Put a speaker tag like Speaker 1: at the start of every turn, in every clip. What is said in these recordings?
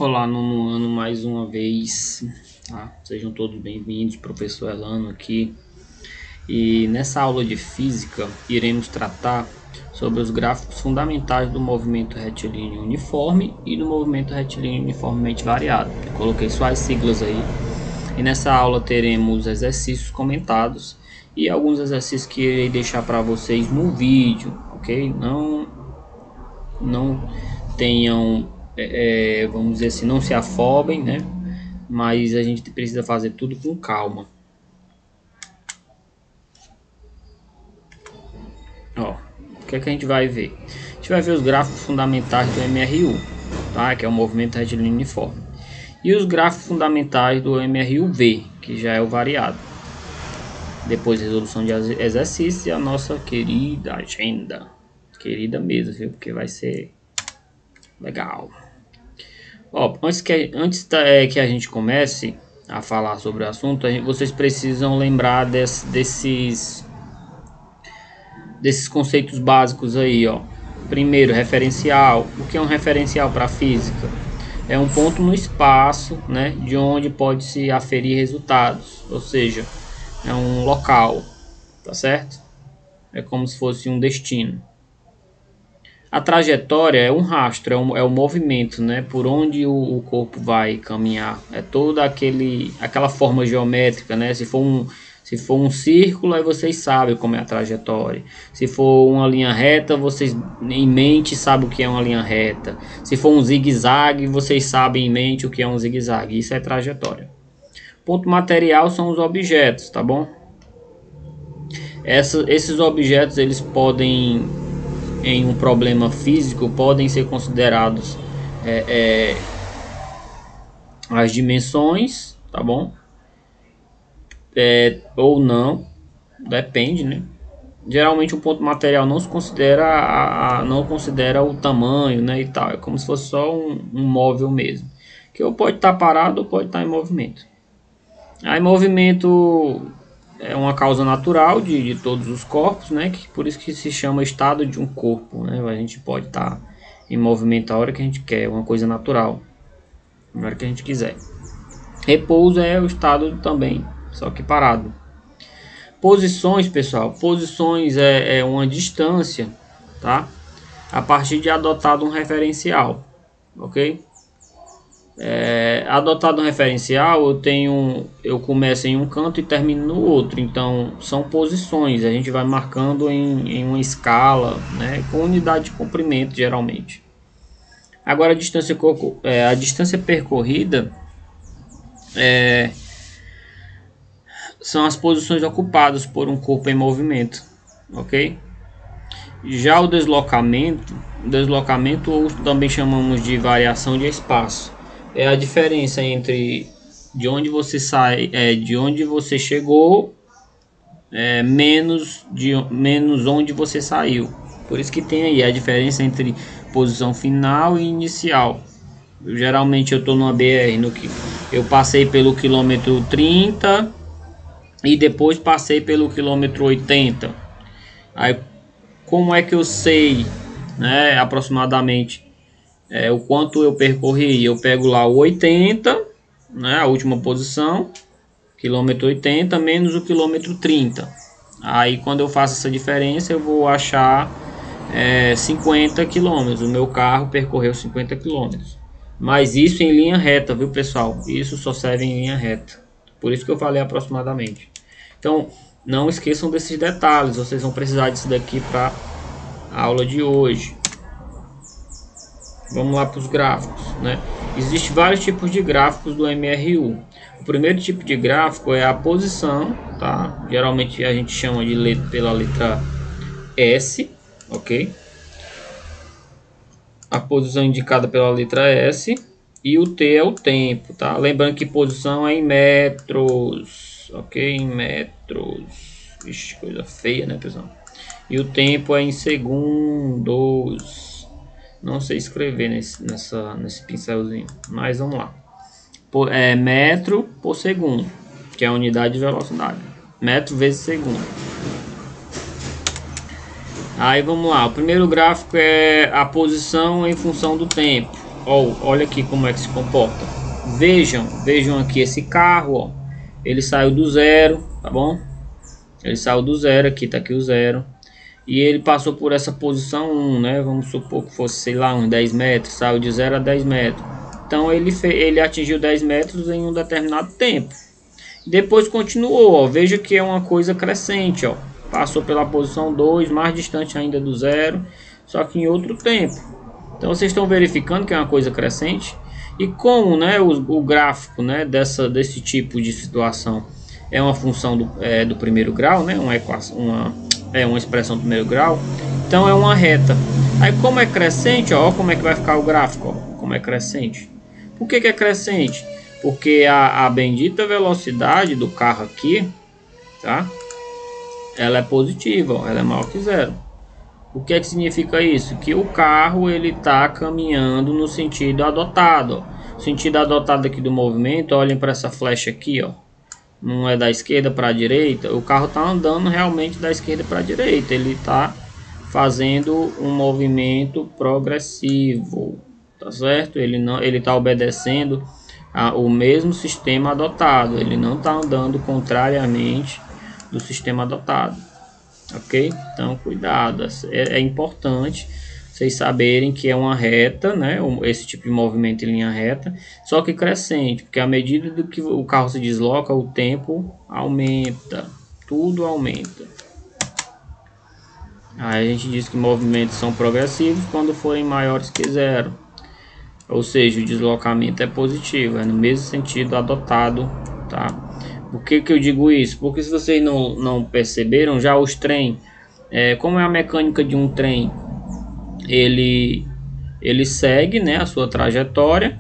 Speaker 1: Olá, nono ano, mais uma vez, tá? Sejam todos bem-vindos, professor Elano aqui. E nessa aula de física, iremos tratar sobre os gráficos fundamentais do movimento retilíneo uniforme e do movimento retilíneo uniformemente variado. Eu coloquei só as siglas aí. E nessa aula teremos exercícios comentados e alguns exercícios que irei deixar para vocês no vídeo, ok? Não tenham, vamos dizer assim, não se afobem, né? Mas a gente precisa fazer tudo com calma. Ó, o que é que a gente vai ver? A gente vai ver os gráficos fundamentais do MRU, tá? Que é o movimento retilíneo uniforme. E os gráficos fundamentais do MRU-V, que já é o variado. Depois resolução de exercícios e a nossa querida agenda. Querida mesmo, viu? Porque vai ser legal. Ó, antes que a gente comece a falar sobre o assunto, vocês precisam lembrar desses conceitos básicos aí, ó. Primeiro, referencial. O que é um referencial para física? É um ponto no espaço, né, de onde pode se aferir resultados, ou seja, é um local, tá certo? É como se fosse um destino. A trajetória é um rastro, é o movimento, né, por onde o corpo vai caminhar. É toda aquela forma geométrica, né? Se for um círculo, aí vocês sabem como é a trajetória. Se for uma linha reta, vocês em mente sabem o que é uma linha reta. Se for um zigue-zague, vocês sabem em mente o que é um zigue-zague. Isso é trajetória. Ponto material são os objetos, tá bom? Esses objetos, eles podem, em um problema físico, podem ser considerados as dimensões, tá bom? Ou não, depende, né? Geralmente o ponto material não se considera não considera o tamanho, né, e tal. É como se fosse só um móvel mesmo, que ou pode estar parado ou pode estar em movimento. Aí movimento é uma causa natural de todos os corpos, né? Por isso que se chama estado de um corpo, né? A gente pode estar em movimento a hora que a gente quer, uma coisa natural, na hora que a gente quiser. Repouso é o estado também, só que parado. Posições, pessoal, posições é uma distância, tá? A partir de adotado um referencial, ok? Adotado um referencial, eu começo em um canto e termino no outro, então são posições, a gente vai marcando em uma escala, né, com unidade de comprimento geralmente. Agora a distância percorrida são as posições ocupadas por um corpo em movimento, ok? Já o deslocamento ou também chamamos de variação de espaço, é a diferença entre de onde você sai, de onde você chegou, menos onde você saiu. Por isso que tem aí a diferença entre posição final e inicial. Geralmente eu estou numa BR no que eu passei pelo quilômetro 30 e depois passei pelo quilômetro 80. Aí como é que eu sei, né, aproximadamente o quanto eu percorri? Eu pego lá o 80, né, a última posição, quilômetro 80 menos o quilômetro 30. Aí quando eu faço essa diferença eu vou achar 50 quilômetros. O meu carro percorreu 50 quilômetros. Mas isso em linha reta, viu, pessoal? Isso só serve em linha reta. Por isso que eu falei aproximadamente. Então não esqueçam desses detalhes. Vocês vão precisar disso daqui para a aula de hoje. Vamos lá para os gráficos, né? Existem vários tipos de gráficos do MRU. O primeiro tipo de gráfico é a posição, tá? Geralmente a gente chama pela letra S, ok? A posição indicada pela letra S e o T é o tempo, tá? Lembrando que posição é em metros, ok? Em metros. Ixi, coisa feia, né, pessoal? E o tempo é em segundos. Não sei escrever nesse pincelzinho, mas vamos lá. Metro por segundo, que é a unidade de velocidade. Metro vezes segundo. Aí vamos lá. O primeiro gráfico é a posição em função do tempo. Ó, olha aqui como é que se comporta. Vejam aqui esse carro, ó. Ele saiu do zero, tá bom? Ele saiu do zero, aqui tá aqui o zero. E ele passou por essa posição 1, né? Vamos supor que fosse, sei lá, uns 10 metros. Saiu de 0 a 10 metros. Então ele atingiu 10 metros em um determinado tempo. Depois continuou, ó. Veja que é uma coisa crescente, ó. Passou pela posição 2, mais distante ainda do zero, só que em outro tempo. Então vocês estão verificando que é uma coisa crescente. E como, né, o gráfico, né, desse tipo de situação é uma função do primeiro grau, né, uma expressão do primeiro grau, então é uma reta. Aí como é crescente, ó, como é que vai ficar o gráfico, ó, como é crescente. Por que é crescente? Porque a bendita velocidade do carro aqui, tá? Ela é positiva, ó, ela é maior que zero. O que é que significa isso? Que o carro ele está caminhando no sentido adotado. Ó. O sentido adotado aqui do movimento, olhem para essa flecha aqui, ó. Não é da esquerda para a direita. O carro está andando realmente da esquerda para a direita. Ele está fazendo um movimento progressivo, tá certo? Ele está obedecendo o mesmo sistema adotado. Ele não está andando contrariamente do sistema adotado. Ok? Então cuidado, é importante vocês saberem que é uma reta, né? Esse tipo de movimento em linha reta, só que crescente, porque à medida do que o carro se desloca, o tempo aumenta, tudo aumenta. Aí a gente diz que movimentos são progressivos quando forem maiores que zero, ou seja, o deslocamento é positivo, é no mesmo sentido adotado, tá? Por que eu digo isso? Porque se vocês não perceberam, já os trem, como é a mecânica de um trem, ele segue, né, a sua trajetória,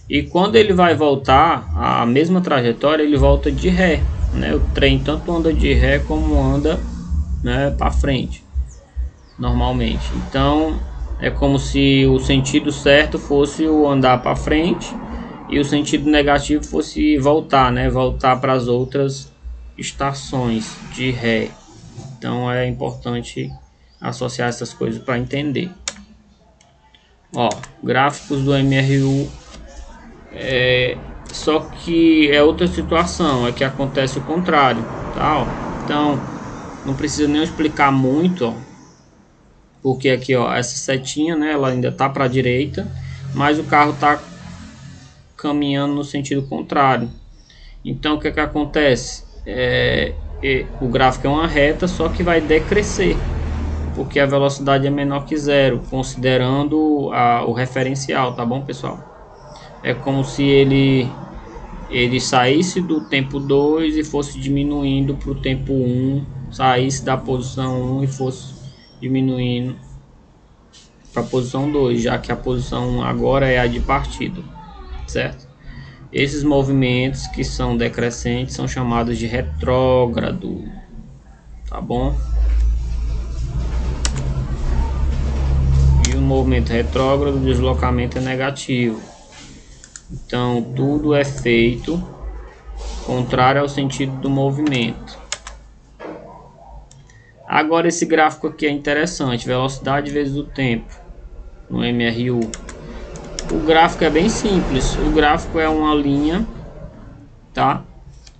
Speaker 1: e quando ele vai voltar a mesma trajetória, ele volta de ré, né? O trem tanto anda de ré como anda, né, para frente, normalmente. Então é como se o sentido certo fosse o andar para frente e o sentido negativo fosse voltar, né? Voltar para as outras estações de ré. Então é importante associar essas coisas para entender. Ó, gráficos do MRU. Só que é outra situação, é que acontece o contrário, tá? Ó, então não precisa nem explicar muito, ó, porque aqui, ó, essa setinha, né? Ela ainda tá para a direita, mas o carro tá caminhando no sentido contrário. Então o que acontece? O gráfico é uma reta, só que vai decrescer, porque a velocidade é menor que zero, considerando o referencial, tá bom, pessoal? É como se ele saísse do tempo 2 e fosse diminuindo para o tempo 1, saísse da posição 1 e fosse diminuindo para a posição 2, já que a posição 1 agora é a de partida, certo? Esses movimentos que são decrescentes são chamados de retrógrado, tá bom? E o movimento retrógrado, o deslocamento é negativo. Então tudo é feito contrário ao sentido do movimento. Agora esse gráfico aqui é interessante, velocidade vezes o tempo no MRU. O gráfico é bem simples, o gráfico é uma linha, tá?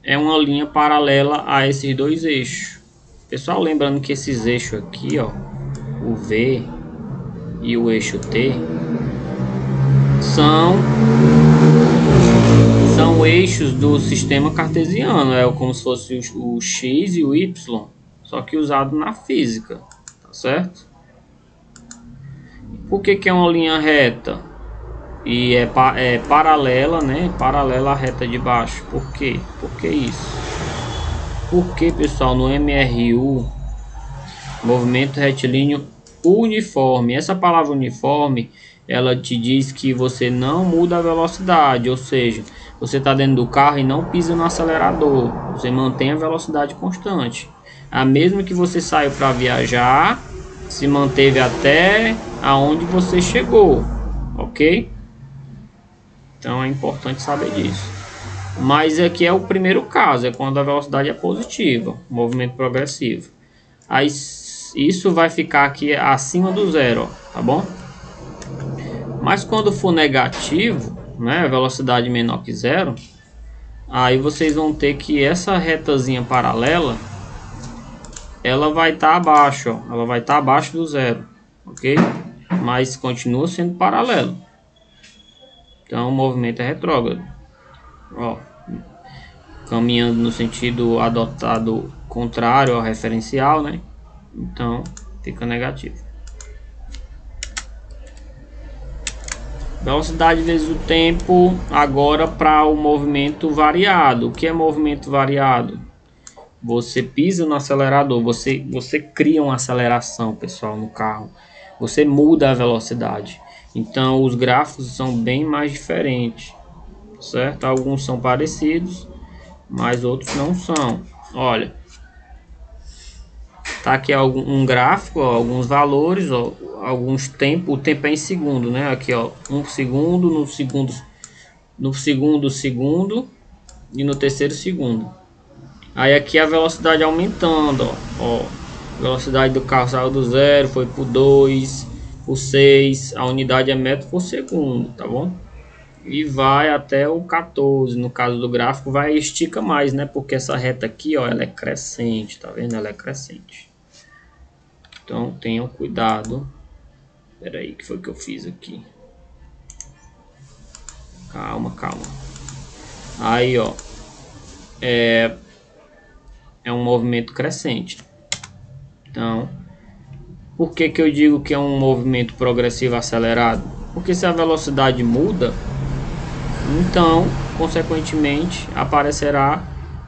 Speaker 1: É uma linha paralela a esses dois eixos. Pessoal, lembrando que esses eixos aqui, ó, o V e o eixo T, são eixos do sistema cartesiano, é como se fosse o X e o Y, só que usado na física, tá certo? Por que é uma linha reta? E é paralela, né? Paralela à reta de baixo. Por quê? Por que isso? Porque, pessoal, no MRU, movimento retilíneo uniforme. Essa palavra uniforme, ela te diz que você não muda a velocidade, ou seja, você está dentro do carro e não pisa no acelerador. Você mantém a velocidade constante. A mesma que você saiu para viajar, se manteve até aonde você chegou, ok? Então é importante saber disso. Mas aqui é o primeiro caso, é quando a velocidade é positiva, movimento progressivo. Aí isso vai ficar aqui acima do zero, ó, tá bom? Mas quando for negativo, né, velocidade menor que zero, aí vocês vão ter que essa retazinha paralela, ela vai estar abaixo, ó, ela vai estar abaixo do zero, ok? Mas continua sendo paralelo. Então o movimento é retrógrado, ó, caminhando no sentido adotado contrário ao referencial, né? Então fica negativo. Velocidade vezes o tempo agora para o movimento variado. O que é movimento variado? Você pisa no acelerador, você cria uma aceleração, pessoal, no carro. Você muda a velocidade. Então os gráficos são bem mais diferentes, certo? Alguns são parecidos, mas outros não são. Olha, tá aqui um gráfico, ó, alguns valores, ó, alguns tempos. O tempo é em segundo, né? Aqui, ó, 1 segundo, no segundo e no terceiro segundo. Aí aqui a velocidade aumentando, ó, velocidade do carro saiu do 0, foi por 2, por 6, a unidade é metro por segundo, tá bom? E vai até o 14, no caso do gráfico vai estica mais, né? Porque essa reta aqui, ó, ela é crescente, tá vendo? Ela é crescente. Então tenham cuidado. Espera aí, que foi que eu fiz aqui? Calma, calma. Aí, ó, é um movimento crescente. Então, por que que eu digo que é um movimento progressivo acelerado? Porque se a velocidade muda, então, consequentemente, aparecerá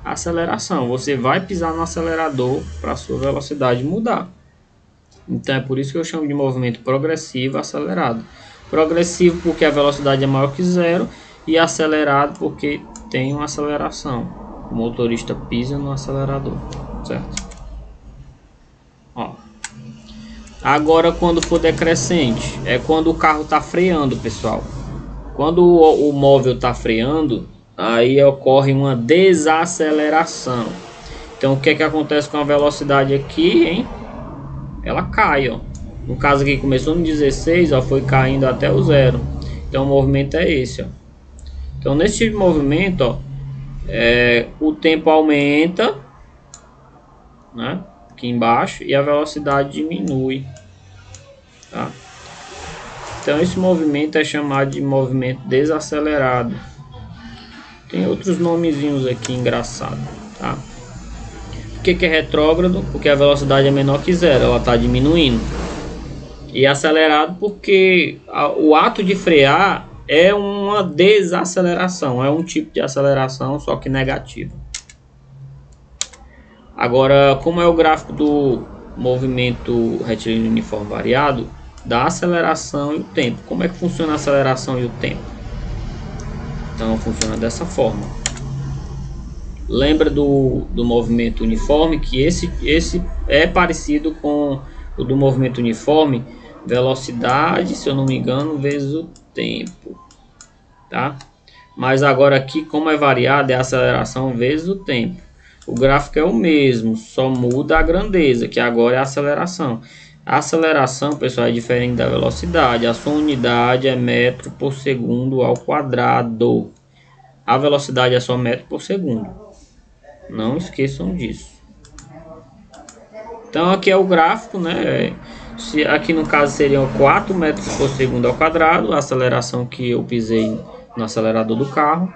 Speaker 1: aceleração. Você vai pisar no acelerador para a sua velocidade mudar. Então, é por isso que eu chamo de movimento progressivo acelerado. Progressivo porque a velocidade é maior que zero, e acelerado porque tem uma aceleração. O motorista pisa no acelerador, certo? Ó. Agora, quando for decrescente, é quando o carro está freando, pessoal. Quando o móvel está freando, aí ocorre uma desaceleração. Então, o que é que acontece com a velocidade aqui, hein? Ela cai, ó. No caso aqui, começou no 16, ó, foi caindo até o zero. Então, o movimento é esse, ó. Então, nesse tipo de movimento, ó, o tempo aumenta, né, aqui embaixo, e a velocidade diminui, tá? Então esse movimento é chamado de movimento desacelerado. Tem outros nomezinhos aqui engraçados, tá? Por que que é retrógrado? Porque a velocidade é menor que zero, ela está diminuindo. E acelerado porque o ato de frear é uma desaceleração, é um tipo de aceleração, só que negativa. Agora, como é o gráfico do movimento retilíneo uniforme variado, da aceleração e o tempo. Como é que funciona a aceleração e o tempo? Então, funciona dessa forma. Lembra do movimento uniforme, que esse é parecido com o do movimento uniforme, velocidade, se eu não me engano, vezes o tempo, tá? Mas agora aqui, como é variado, é a aceleração vezes o tempo. O gráfico é o mesmo, só muda a grandeza, que agora é a aceleração. A aceleração, pessoal, é diferente da velocidade. A sua unidade é metro por segundo ao quadrado. A velocidade é só metro por segundo. Não esqueçam disso. Então aqui é o gráfico, né? Aqui no caso seriam 4 metros por segundo ao quadrado. A aceleração que eu pisei no acelerador do carro.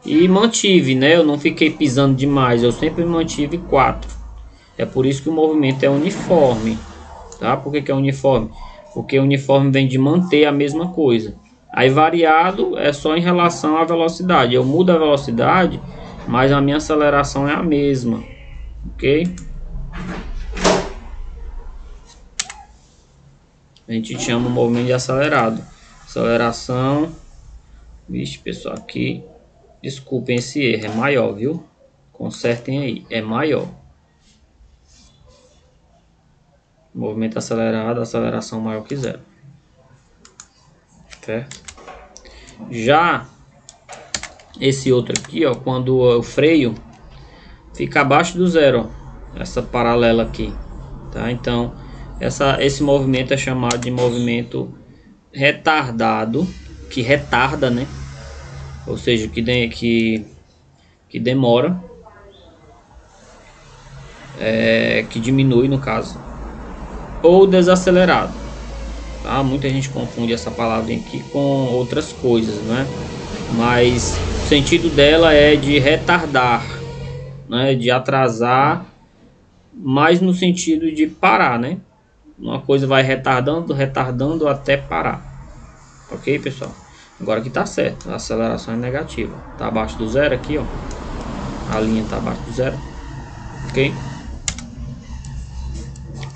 Speaker 1: E mantive, né? Eu não fiquei pisando demais. Eu sempre mantive 4. É por isso que o movimento é uniforme. Tá? Por que é uniforme? Porque uniforme vem de manter a mesma coisa. Aí variado é só em relação à velocidade. Eu mudo a velocidade, mas a minha aceleração é a mesma. Ok? A gente chama o movimento de acelerado. Aceleração. Vixe, pessoal, aqui. Desculpem esse erro. É maior, viu? Consertem aí. É maior. Movimento acelerado, aceleração maior que zero. Certo? Já esse outro aqui, ó, quando o freio fica abaixo do zero, ó, essa paralela aqui, tá? Então, esse movimento é chamado de movimento retardado, que retarda, né? Ou seja, que demora, que diminui no caso, ou desacelerado, tá? Muita gente confunde essa palavra aqui com outras coisas, né? Mas o sentido dela é de retardar, né? De atrasar, mas no sentido de parar, né? Uma coisa vai retardando até parar. Ok, pessoal? Agora aqui tá certo, a aceleração é negativa, tá abaixo do zero aqui, ó. A linha tá abaixo do zero, ok?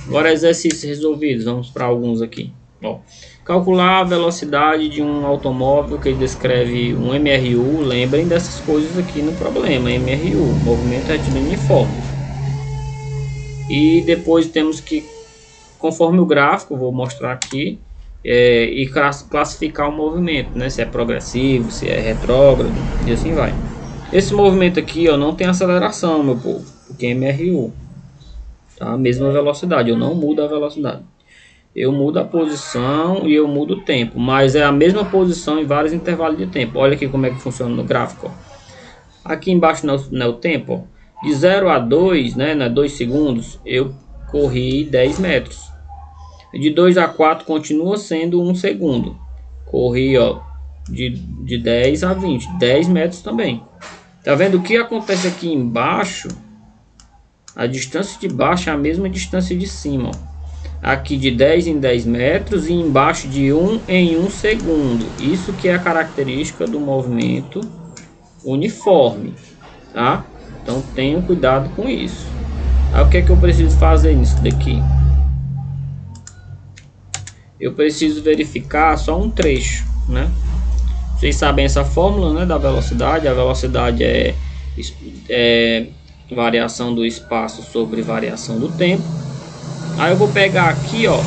Speaker 1: Agora exercícios resolvidos, vamos para alguns aqui. Ó, calcular a velocidade de um automóvel que descreve um MRU. Lembrem dessas coisas aqui no problema, MRU, movimento retilíneo uniforme. E depois temos que, conforme o gráfico, vou mostrar aqui, e classificar o movimento, né? Se é progressivo, se é retrógrado, e assim vai. Esse movimento aqui, ó, não tem aceleração, meu povo, porque é MRU, tá? A mesma velocidade, eu não mudo a velocidade. Eu mudo a posição e eu mudo o tempo, mas é a mesma posição em vários intervalos de tempo. Olha aqui como é que funciona no gráfico, ó. Aqui embaixo não é o tempo, ó. De 0 a 2, né, 2 segundos, eu corri 10 metros. De 2 a 4 continua sendo 1 segundo. Corri, ó, de 10 a 20, 10 metros também. Tá vendo o que acontece aqui embaixo? A distância de baixo é a mesma distância de cima, ó. Aqui de 10 em 10 metros e embaixo de 1 em 1 segundo. Isso que é a característica do movimento uniforme, tá? Então tenham cuidado com isso. Aí o que é que eu preciso fazer nisso daqui? Eu preciso verificar só um trecho, né? Vocês sabem essa fórmula, né, da velocidade. A velocidade é variação do espaço sobre variação do tempo. Aí eu vou pegar aqui, ó,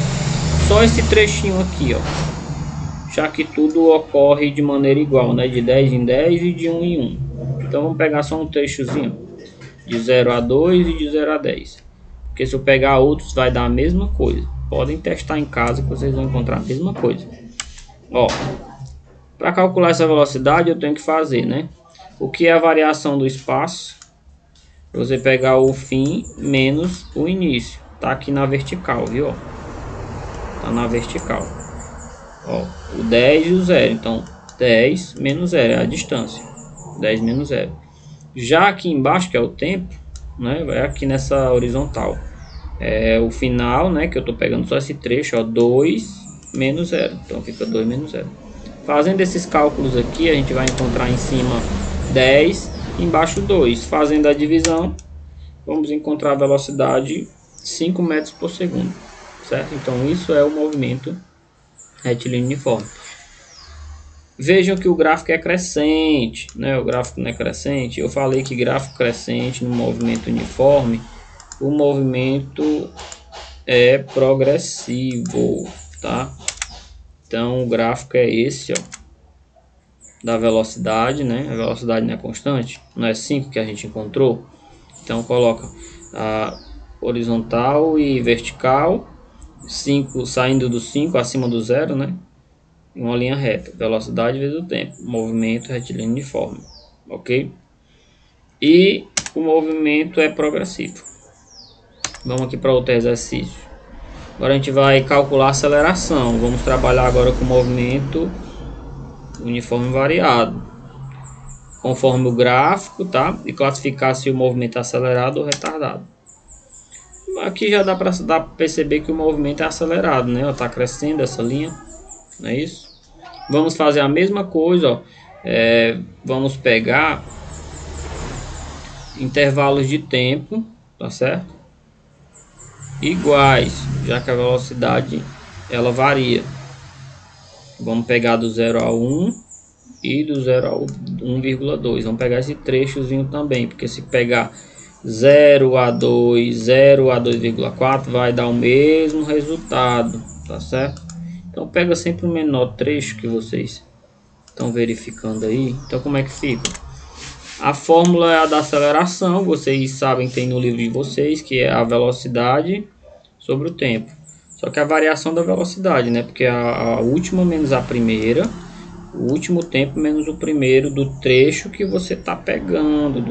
Speaker 1: só esse trechinho aqui, ó, já que tudo ocorre de maneira igual, né, de 10 em 10 e de 1 em 1. Então vamos pegar só um trechozinho de 0 a 2 e de 0 a 10, porque se eu pegar outros vai dar a mesma coisa. Podem testar em casa que vocês vão encontrar a mesma coisa. Ó, para calcular essa velocidade eu tenho que fazer, né, o que é a variação do espaço? Você pegar o fim menos o início. Tá aqui na vertical, viu? Tá na vertical. Ó, o 10 e o 0. Então, 10 menos 0 é a distância. 10 menos 0. Já aqui embaixo, que é o tempo, né? Vai aqui nessa horizontal. É o final, né? Que eu tô pegando só esse trecho, ó. 2 menos 0. Então, fica 2 menos 0. Fazendo esses cálculos aqui, a gente vai encontrar em cima 10, embaixo 2. Fazendo a divisão, vamos encontrar a velocidade 5 metros por segundo, certo? Então isso é o movimento retilíneo uniforme. Vejam que o gráfico é crescente, né? O gráfico não é crescente. Eu falei que gráfico crescente no movimento uniforme, o movimento é progressivo, tá? Então o gráfico é esse, ó, da velocidade, né? A velocidade não é constante, não é 5 que a gente encontrou. Então coloca a horizontal e vertical, 5 saindo do 5 acima do 0, né? Em uma linha reta, velocidade vezes o tempo, movimento retilíneo uniforme, ok? E o movimento é progressivo. Vamos aqui para outro exercício. Agora a gente vai calcular a aceleração. Vamos trabalhar agora com o movimento uniforme variado, conforme o gráfico, tá? E classificar se o movimento é acelerado ou retardado. Aqui já dá para perceber que o movimento é acelerado, né? Está crescendo essa linha, não é isso? Vamos fazer a mesma coisa, ó. Vamos pegar intervalos de tempo, tá certo? Iguais, já que a velocidade ela varia. Vamos pegar do 0 a 1 e do 0 a 1,2. Vamos pegar esse trechozinho também, porque se pegar 0 a 2, 0 a 2,4 vai dar o mesmo resultado, tá certo? Então pega sempre o menor trecho que vocês estão verificando aí. Então como é que fica? A fórmula é a da aceleração, vocês sabem, tem no livro de vocês, que é a velocidade sobre o tempo. Só que a variação da velocidade, né? Porque a última menos a primeira, o último tempo menos o primeiro do trecho que você está pegando,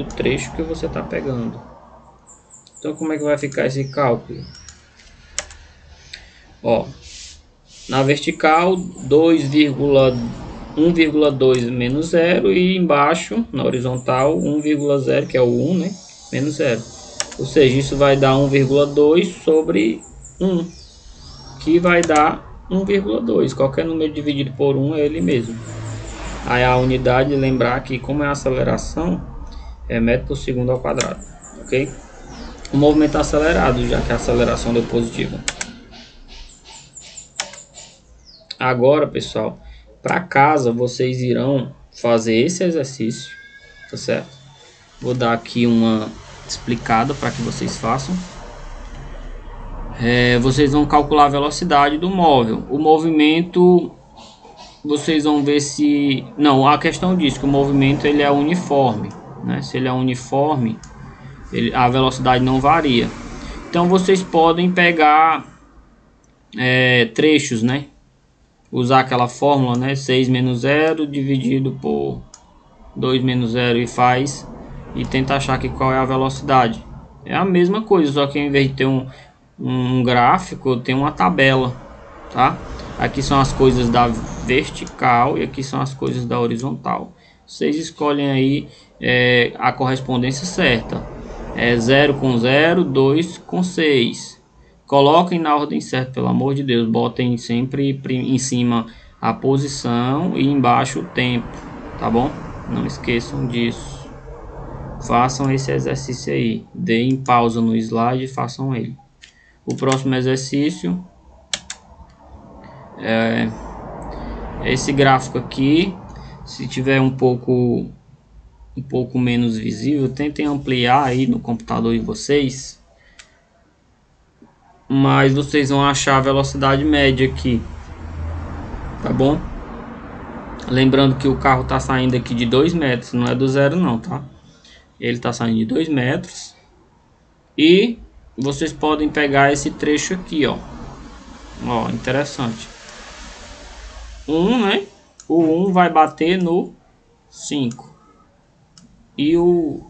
Speaker 1: Então como é que vai ficar esse cálculo? Ó, na vertical 1,2 menos 0 e embaixo na horizontal 1,0, que é o 1, né? Menos 0. Ou seja, isso vai dar 1,2 sobre 1, que vai dar 1,2. Qualquer número dividido por 1 é ele mesmo. Aí a unidade, lembrar que como é a aceleração, é metro por segundo ao quadrado, ok? O movimento é acelerado, já que a aceleração deu positiva. Agora, pessoal, para casa vocês irão fazer esse exercício, tá certo? Vou dar aqui uma explicada para que vocês façam. Vocês vão calcular a velocidade do móvel. O movimento, vocês vão ver se... Não, a questão diz que o movimento ele é uniforme, né? Se ele é uniforme, a velocidade não varia. Então vocês podem pegar trechos, né? Usar aquela fórmula, né? 6 menos 0 dividido por 2 menos 0 e tentar achar aqui qual é a velocidade. É a mesma coisa, só que em vez de ter um gráfico, tem uma tabela, tá? Aqui são as coisas da vertical e aqui são as coisas da horizontal. Vocês escolhem aí a correspondência certa. 0 com 0, 2 com 6. Coloquem na ordem certa, pelo amor de Deus. Botem sempre em cima a posição e embaixo o tempo, tá bom? Não esqueçam disso. Façam esse exercício aí. Deem pausa no slide e façam ele. O próximo exercício é esse gráfico aqui. Se tiver um pouco menos visível, tentem ampliar aí no computador de vocês. Mas vocês vão achar a velocidade média aqui, tá bom? Lembrando que o carro está saindo aqui de 2 metros, não é do zero não, tá? Ele está saindo de 2 metros. E vocês podem pegar esse trecho aqui, ó. Ó, interessante. 1, né? O 1 vai bater no 5. E o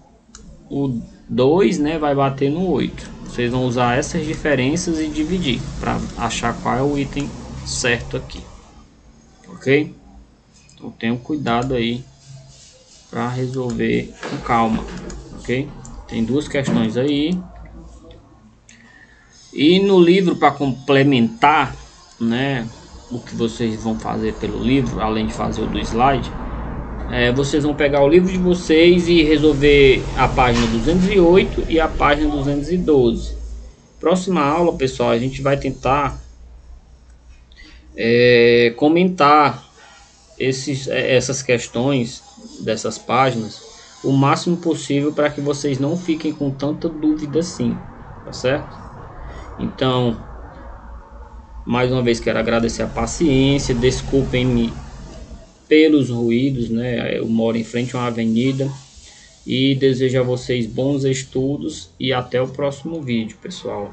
Speaker 1: 2, né, vai bater no 8. Vocês vão usar essas diferenças e dividir para achar qual é o item certo aqui, ok? Então tenham cuidado aí para resolver com calma, ok? Tem duas questões aí. E no livro, para complementar, né, o que vocês vão fazer pelo livro, além de fazer o do slide, vocês vão pegar o livro de vocês e resolver a página 208 e a página 212. Próxima aula, pessoal, a gente vai tentar comentar essas questões dessas páginas o máximo possível para que vocês não fiquem com tanta dúvida assim, tá certo? Então, mais uma vez quero agradecer a paciência, desculpem-me pelos ruídos, né? Eu moro em frente a uma avenida e desejo a vocês bons estudos e até o próximo vídeo, pessoal.